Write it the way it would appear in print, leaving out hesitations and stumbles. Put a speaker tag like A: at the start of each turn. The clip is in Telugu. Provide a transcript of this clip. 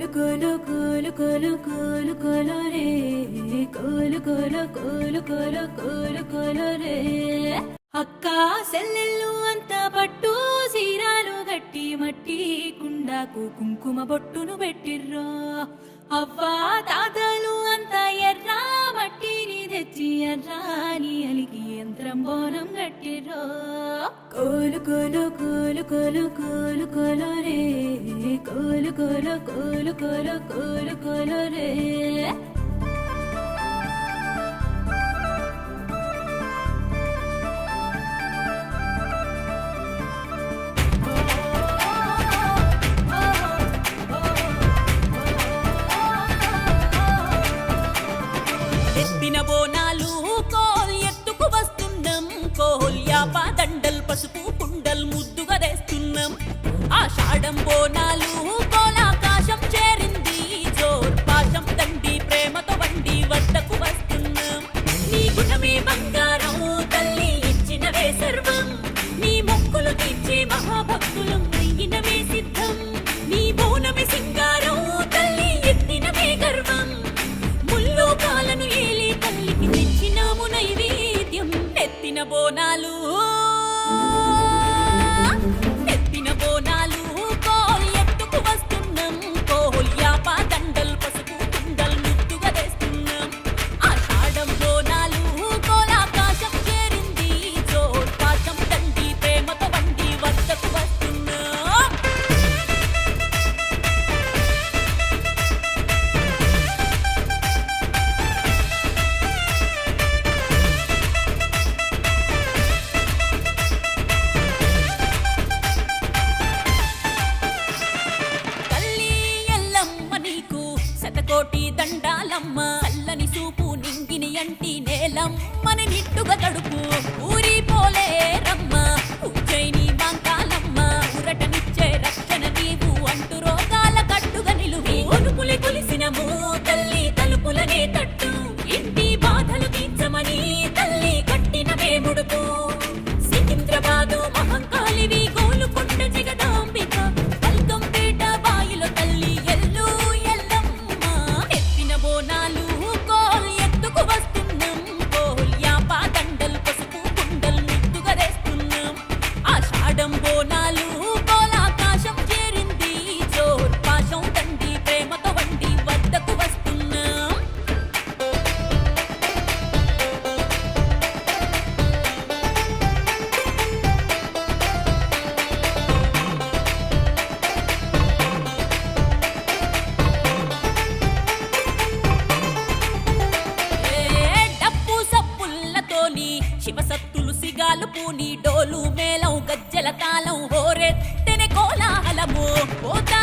A: కోలు కోలు కోలు కోలు కోలు కోలు రే కోలు కోలు కోలు కోలు కోలు కోలు రే అక్క సెల్లెళ్ళు అంత పట్టు సీరాలు గట్టి మట్టి కుండాకు కుంకుమ బొట్టును పెట్టిర్రో అవ్వా తాతలు అంత ఎర్ర మట్టిని తెచ్చి ఎర్రాని అలికి యంత్రం బోనం గట్టిర్రో కోలు కోలు కోలు కోలు కోలు కోలు రే కోలు కోలు కోలు కోలు కోలు కోలు రే
B: బోనాలు కోల్ ఎత్తుకు వస్తున్నాం కోల్ యాపా దండల్ పసుపు కుండల్ ముద్దుగా తెస్తున్నాం ఆషాఢం బోనాలు కోలాకాశం చేరింది జోర్ పాశం దండి ప్రేమతో వండి వద్దకు వస్తున్నాం నీ గుణమే బంగారం తల్లి ఇచ్చినవే సర్వం నీ మొక్కులు తీర్చే మహాభక్తులం అయ్యినవే సిద్ధం నీ బోనమే సింగారం తల్లి ఎత్తినవే గర్వం ముల్లోకాలను ఏలి తల్లికి తెచ్చినాము నైవేద్యం ఎత్తిన బోనాలు కోల్ ఎత్తుకు వస్తున్నాం కోల్ యాపా దండల్ పసుపు కుండల్ ముద్దుగా తెస్తున్నాం ఆషాఢం బోనాలు కోలాకాశం చేరింది జోర్ పాశం దండి ప్రేమతో వండి వద్దకు వస్తున్నాం తల్లి ఎల్లమ్మ నీకు శతకోటి దండాలమ్మ చల్లని సూపు నింగిని అంటి నేలమ్మని నిట్టుగా తడుపు ఊరి పోలే రమ్మ ఉజ్జయిని మాంకాలమ్మ ఉరటనిచ్చే రక్షణ నీవు అంటు రోగాల కట్టుగా నిలువి ఒనుపులి కొలిసినము తల్లి తలుపులనే తట్టు ఇంటి బాధలు తీర్చమని తల్లి కట్టిన వేముడుకు సికింద్రాబాదు మహంకాళివి గోలుకొండ జగదాంబిక పల్కంపేట బాయిలో తల్లి ఎల్లు ఎల్లమ్మ ఎత్తిన బోనాలు కోల్ ఎత్తుకు వస్తున్నాం కోల్ యాపా దండల్ పసుపు కుండల్ ముద్దుగా తెస్తున్నాం ఆషాఢం బోనాలు కోలాకాశం చేరింది జోర్ పాశం దండి ప్రేమతో వండి వద్దకు వస్తున్నాం డప్పు సప్పుల్లతోని శివసత్తులు సిగాలు పూని డోలు మేళం గజ్జల తాళం హోరెత్తెనె కోలాహలము పోతా